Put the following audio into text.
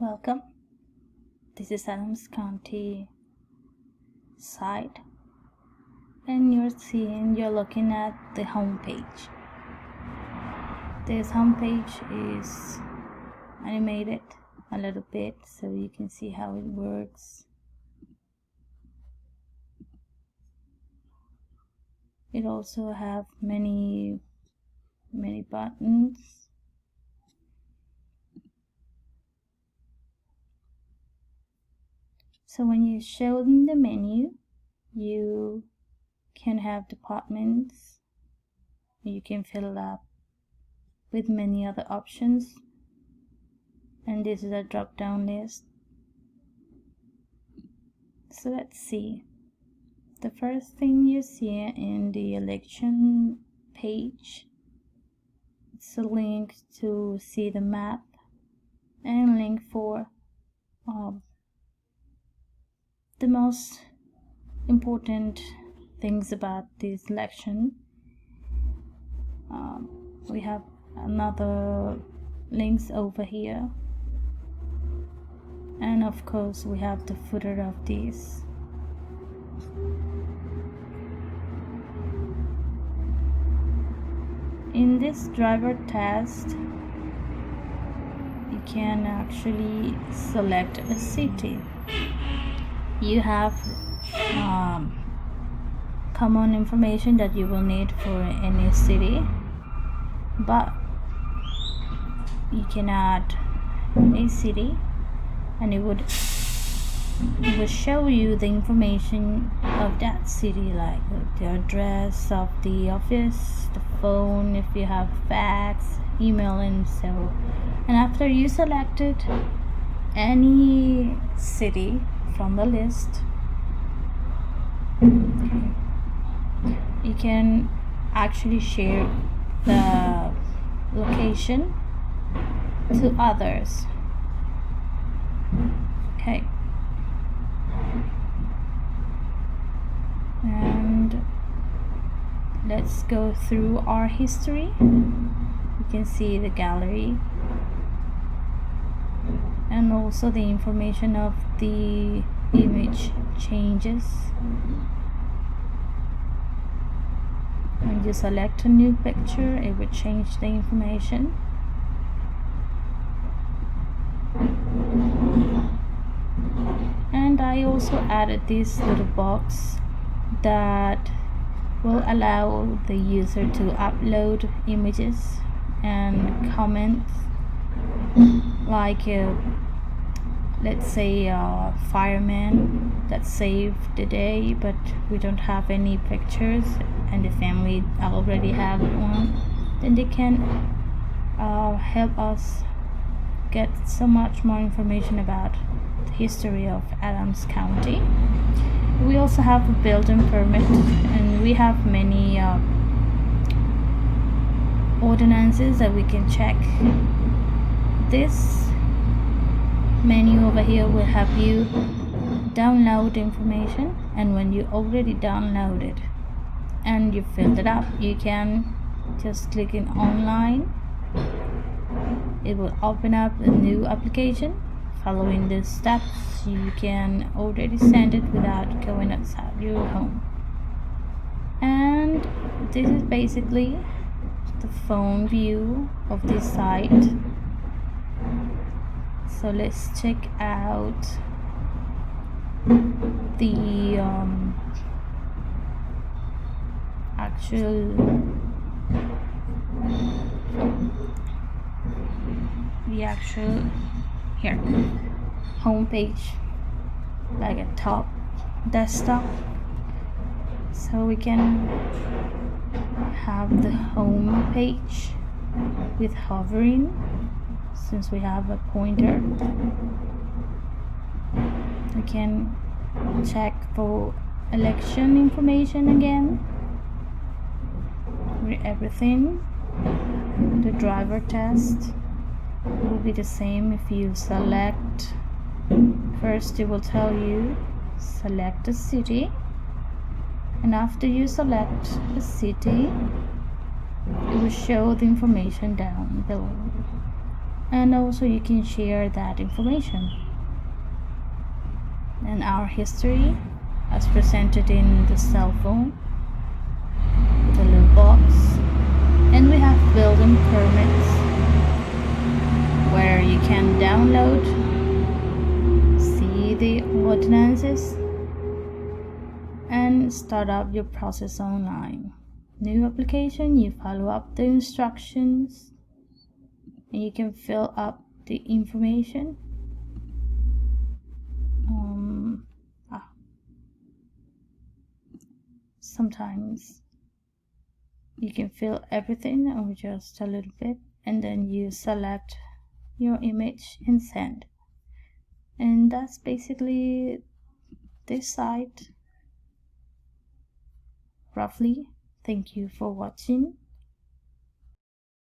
Welcome. This is Adams County site, and you're looking at the home page. This home page is animated a little bit so you can see how it works. It also have many buttons. So when you show them the menu, you can have departments. You can fill it up with many other options. And this is a drop-down list. So let's see. The first thing you see in the election page, it's a link to see the map and a link for the most important things about this election. We have another links over here, and of course we have the footer of this. In this driver test, you can actually select a city. You have common information that you will need for any city, but you can add a city and it would show you the information of that city, like the address of the office, the phone, if you have fax, email, and so. And after you selected any city from the list, you can actually share the location to others. Okay. And let's go through our history. You can see the gallery and also the information of the image changes. When you select a new picture, it will change the information. And I also added this little box that will allow the user to upload images and comments, like let's say a fireman that saved the day, but we don't have any pictures and the family already have one, then they can help us get so much more information about the history of Adams County. We also have a building permit, and we have many ordinances that we can check. This menu over here will help you download information, and when you already downloaded and you filled it up, you can just click in online. It will open up a new application. Following the steps, you can already send it without going outside your home. And this is basically the phone view of this site. So let's check out the actual here home page, like a top desktop. So we can have the home page with hovering, since we have a pointer. We can check for election information again, everything. The driver test will be the same. If you select, first it will tell you select a city, and after you select a city, it will show the information down below. and also you can share that information. And our history as presented in the cell phone with a little box. And we have building permits where you can download, see the ordinances, and start up your process online. New application, you follow up the instructions and you can fill up the information. Sometimes you can fill everything or just a little bit, and then you select your image and send. And that's basically this site roughly. Thank you for watching.